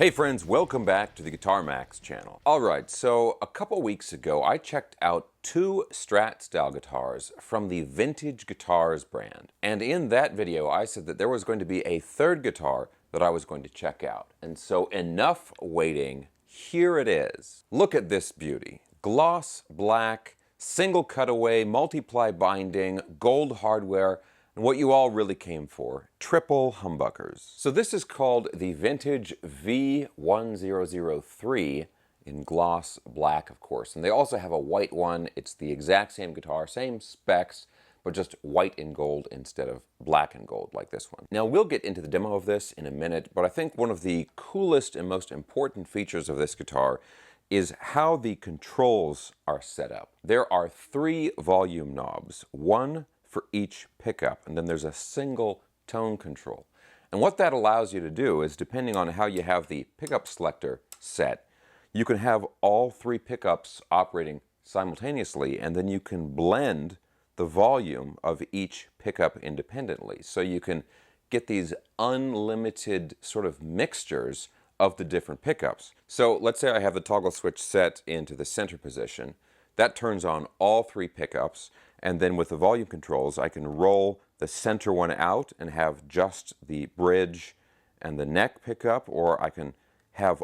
Hey friends, welcome back to the Guitar Max channel. Alright, so a couple weeks ago I checked out two Strat style guitars from the Vintage Guitars brand. And in that video I said that there was going to be a third guitar that I was going to check out. And so enough waiting, here it is. Look at this beauty. Gloss black, single cutaway, multiply binding, gold hardware, and what you all really came for, triple humbuckers. So this is called the Vintage V1003 in gloss black, of course. And they also have a white one. It's the exact same guitar, same specs, but just white and gold instead of black and gold like this one. Now we'll get into the demo of this in a minute, but I think one of the coolest and most important features of this guitar is how the controls are set up. There are 3 volume knobs, one for each pickup, and then there's a single tone control. And what that allows you to do is, depending on how you have the pickup selector set, you can have all 3 pickups operating simultaneously, and then you can blend the volume of each pickup independently. So you can get these unlimited sort of mixtures of the different pickups. So let's say I have the toggle switch set into the center position. That turns on all 3 pickups, and then with the volume controls I can roll the center one out and have just the bridge and the neck pickup, or I can have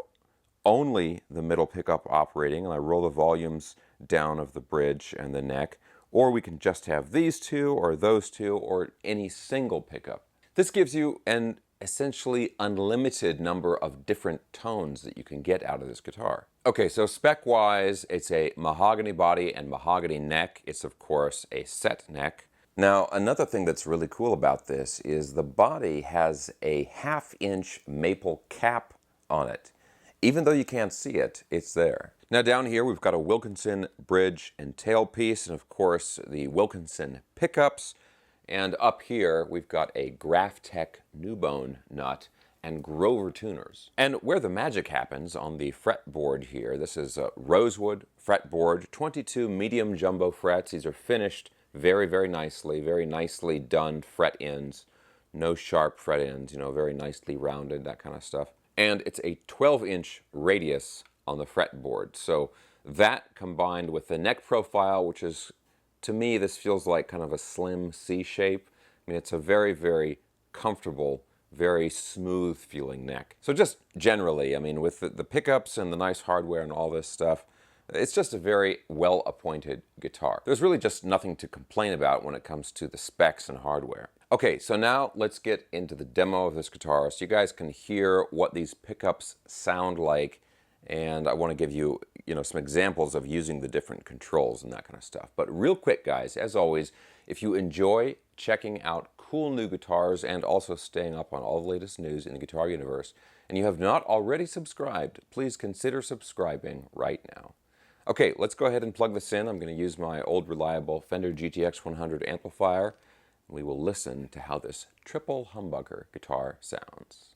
only the middle pickup operating and I roll the volumes down of the bridge and the neck, or we can just have these two or those two or any single pickup. This gives you an essentially unlimited number of different tones that you can get out of this guitar. Okay, so spec-wise, it's a mahogany body and mahogany neck. It's of course a set neck. Now, another thing that's really cool about this is the body has a 1/2-inch maple cap on it. Even though you can't see it, it's there. Now down here we've got a Wilkinson bridge and tailpiece, and of course the Wilkinson pickups. And up here we've got a Graphtec Newbone nut and Grover tuners. And where the magic happens on the fretboard here, this is a rosewood fretboard, 22 medium jumbo frets. These are finished very, very nicely done fret ends. No sharp fret ends, you know, very nicely rounded, that kind of stuff. And it's a 12-inch radius on the fretboard. So that combined with the neck profile, which is, to me, this feels like kind of a slim C shape. I mean, it's a very, very comfortable, very smooth feeling neck. So just generally, I mean, with the pickups and the nice hardware and all this stuff, it's just a very well-appointed guitar. There's really just nothing to complain about when it comes to the specs and hardware. Okay, so now let's get into the demo of this guitar so you guys can hear what these pickups sound like, and I want to give you, some examples of using the different controls and that kind of stuff. But real quick, guys, as always, if you enjoy checking out cool new guitars and also staying up on all the latest news in the guitar universe, and you have not already subscribed, please consider subscribing right now. Okay, let's go ahead and plug this in. I'm going to use my old reliable Fender GTX 100 amplifier. We will listen to how this triple humbucker guitar sounds.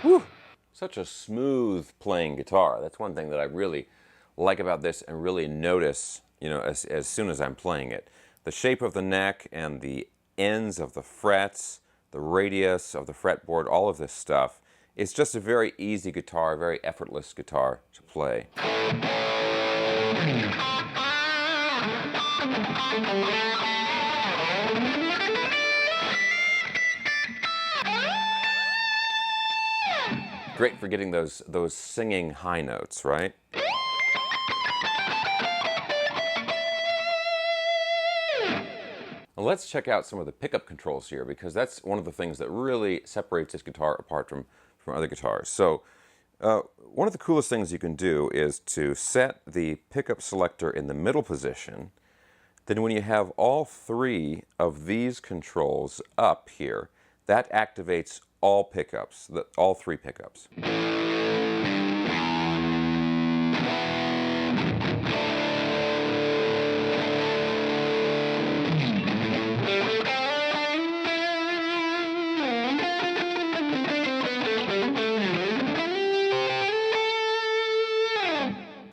Whew. Such a smooth playing guitar. That's one thing that I really like about this and really notice, as soon as I'm playing it. The shape of the neck and the ends of the frets, the radius of the fretboard, all of this stuff. It's just a very easy guitar, very effortless guitar to play. Great for getting those singing high notes, right? let's check out some of the pickup controls here, because that's one of the things that really separates this guitar apart from other guitars. So one of the coolest things you can do is to set the pickup selector in the middle position. Then when you have all three of these controls up here, that activates all pickups, all three pickups.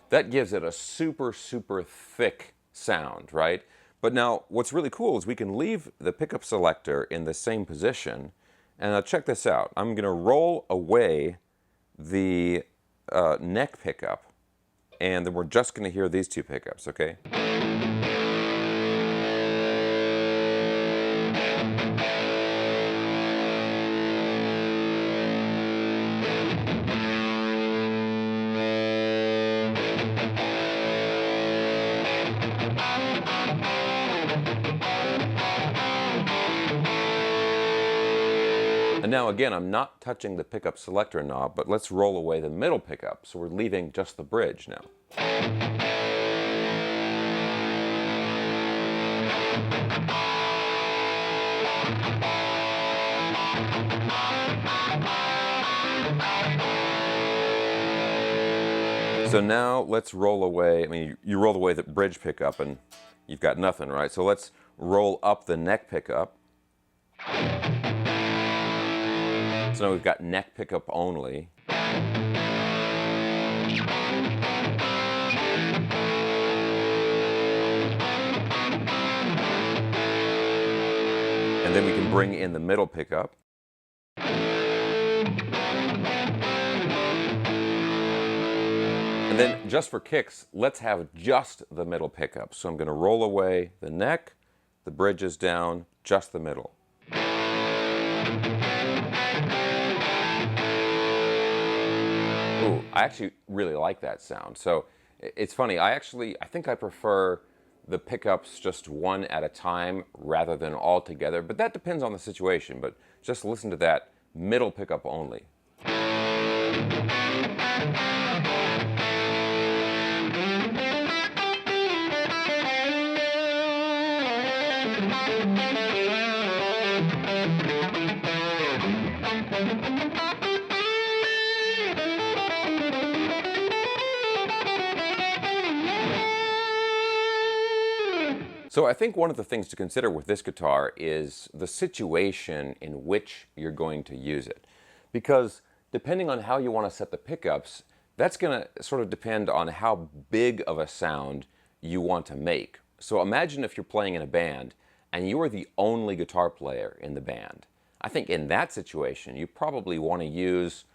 That gives it a super, super thick sound, right? But now what's really cool is we can leave the pickup selector in the same position. And check this out. I'm going to roll away the neck pickup, and then we're just going to hear these two pickups, okay? And now again, I'm not touching the pickup selector knob, but let's roll away the middle pickup. So we're leaving just the bridge now. So now let's roll away, I mean, you roll away the bridge pickup and you've got nothing, right? So let's roll up the neck pickup. So now we've got neck pickup only. And then we can bring in the middle pickup. And then just for kicks, let's have just the middle pickup. So I'm going to roll away the neck, the bridge is down, just the middle. Ooh, I actually really like that sound. So it's funny, I think I prefer the pickups just one at a time rather than all together, but that depends on the situation. But just listen to that middle pickup only. So I think one of the things to consider with this guitar is the situation in which you're going to use it. Because depending on how you want to set the pickups, that's going to sort of depend on how big of a sound you want to make. So imagine if you're playing in a band and you are the only guitar player in the band. I think in that situation, you probably want to use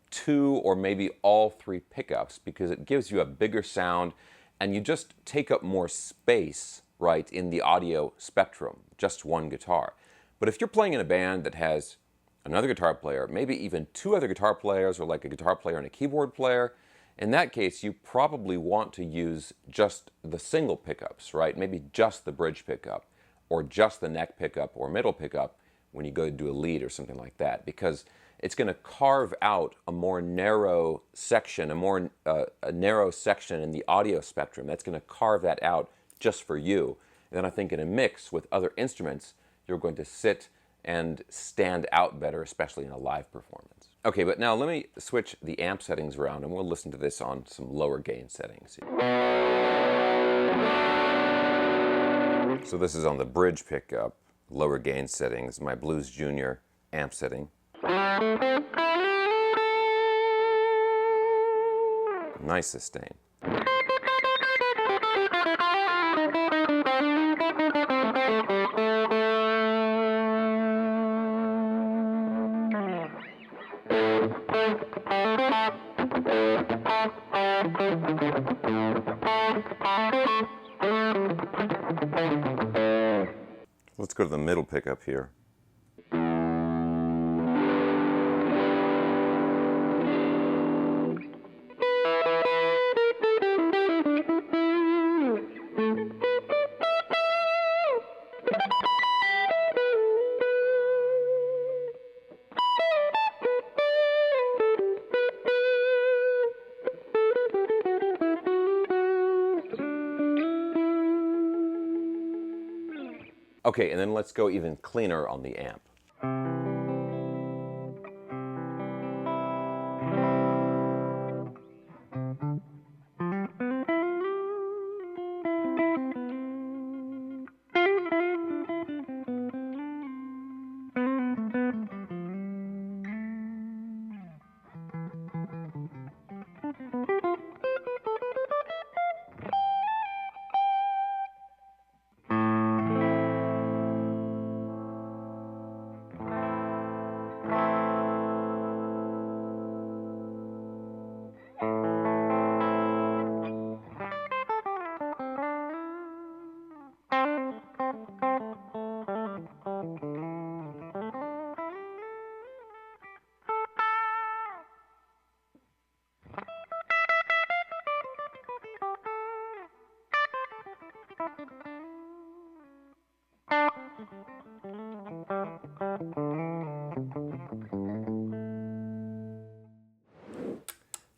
2 or maybe all 3 pickups, because it gives you a bigger sound and you just take up more space, right, in the audio spectrum, just one guitar. But if you're playing in a band that has another guitar player, maybe even 2 other guitar players, or like a guitar player and a keyboard player, in that case, you probably want to use just the single pickups, right? Maybe just the bridge pickup, or just the neck pickup or middle pickup when you go to do a lead or something like that, because it's going to carve out a more narrow section, a narrow section in the audio spectrum. That's going to carve that out just for you. And then I think in a mix with other instruments, you're going to sit and stand out better, especially in a live performance. Okay, but now let me switch the amp settings around and we'll listen to this on some lower gain settings. So this is on the bridge pickup, lower gain settings, my Blues Junior amp setting. Nice sustain. Let's go to the middle pickup here. Okay, and then let's go even cleaner on the amp.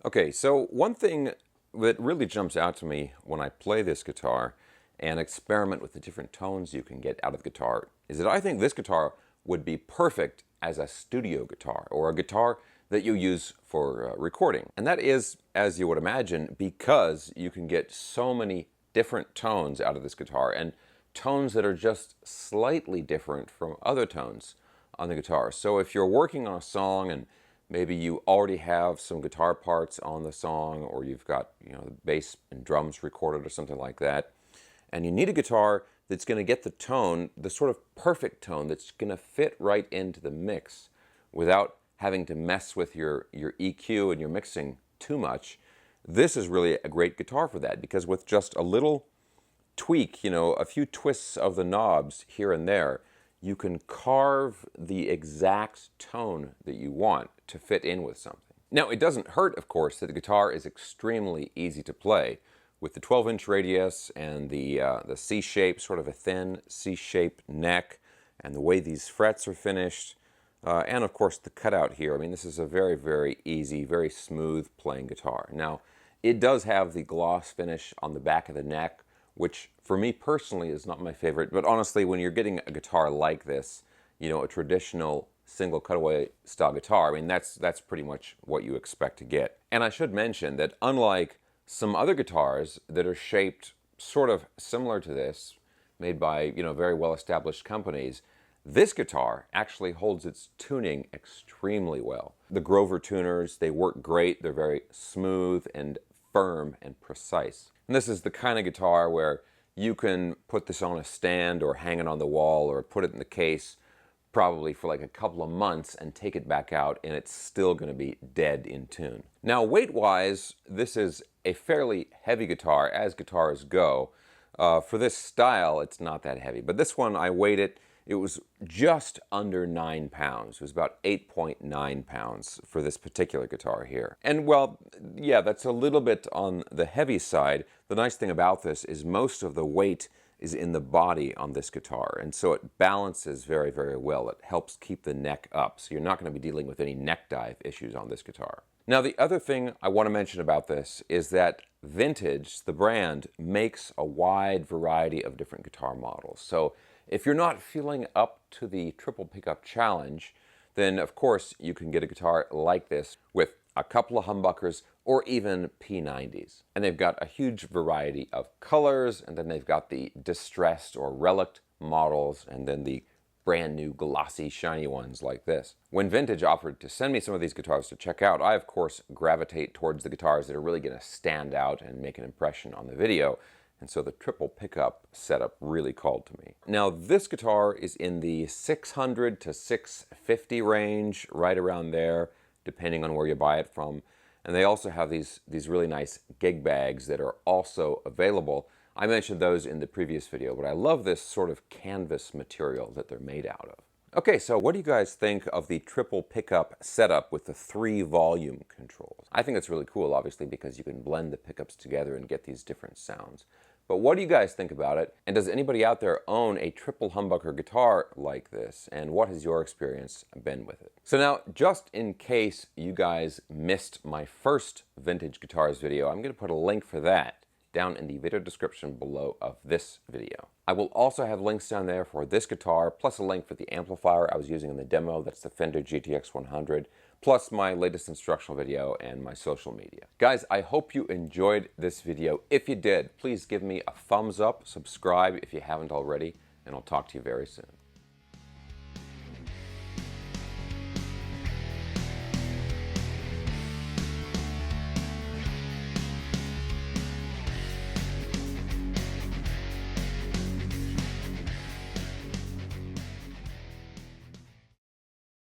Okay, so one thing that really jumps out to me when I play this guitar and experiment with the different tones you can get out of the guitar is that I think this guitar would be perfect as a studio guitar or a guitar that you use for recording. And that is, as you would imagine, because you can get so many different tones out of this guitar and tones that are just slightly different from other tones on the guitar. So if you're working on a song and maybe you already have some guitar parts on the song, or you've got, the bass and drums recorded or something like that, and you need a guitar that's going to get the tone, the sort of perfect tone that's going to fit right into the mix without having to mess with your EQ and your mixing too much, this is really a great guitar for that, because with just a little tweak, a few twists of the knobs here and there, you can carve the exact tone that you want to fit in with something. Now, it doesn't hurt, of course, that the guitar is extremely easy to play. With the 12-inch radius and the C-shape, sort of a thin C-shaped neck, and the way these frets are finished, and of course the cutout here. I mean, this is a very, very easy, very smooth playing guitar. Now, it does have the gloss finish on the back of the neck, which for me personally is not my favorite, but honestly, when you're getting a guitar like this, a traditional single cutaway style guitar, I mean, that's pretty much what you expect to get. And I should mention that unlike some other guitars that are shaped sort of similar to this, made by, very well-established companies, this guitar actually holds its tuning extremely well. The Grover tuners, they work great. They're very smooth and firm and precise. And this is the kind of guitar where you can put this on a stand or hang it on the wall or put it in the case probably for like a couple of months and take it back out, and it's still going to be dead in tune. Now, weight-wise, this is a fairly heavy guitar, as guitars go. For this style, it's not that heavy. But this one, I weighed it. It was just under 9 pounds. It was about 8.9 pounds for this particular guitar here. And well, yeah, that's a little bit on the heavy side. The nice thing about this is most of the weight is in the body on this guitar, and so it balances very, very well. It helps keep the neck up, so you're not going to be dealing with any neck dive issues on this guitar. Now, the other thing I want to mention about this is that Vintage, the brand, makes a wide variety of different guitar models. So if you're not feeling up to the triple pickup challenge, then of course you can get a guitar like this with a couple of humbuckers or even P90s. And they've got a huge variety of colors, and then they've got the distressed or relic models, and then the brand new glossy shiny ones like this. When Vintage offered to send me some of these guitars to check out, I of course gravitate towards the guitars that are really going to stand out and make an impression on the video, and so the triple pickup setup really called to me. Now, this guitar is in the 600 to 650 range, right around there, depending on where you buy it from. And they also have these really nice gig bags that are also available. I mentioned those in the previous video, but I love this sort of canvas material that they're made out of. Okay, so what do you guys think of the triple pickup setup with the 3 volume controls? I think it's really cool, obviously, because you can blend the pickups together and get these different sounds. But what do you guys think about it? And does anybody out there own a triple humbucker guitar like this? And what has your experience been with it? So now, just in case you guys missed my first vintage guitars video, I'm going to put a link for that down in the video description below of this video. I will also have links down there for this guitar, plus a link for the amplifier I was using in the demo, that's the Fender GTX 100, plus my latest instructional video and my social media. Guys, I hope you enjoyed this video. If you did, please give me a thumbs up, subscribe if you haven't already, and I'll talk to you very soon.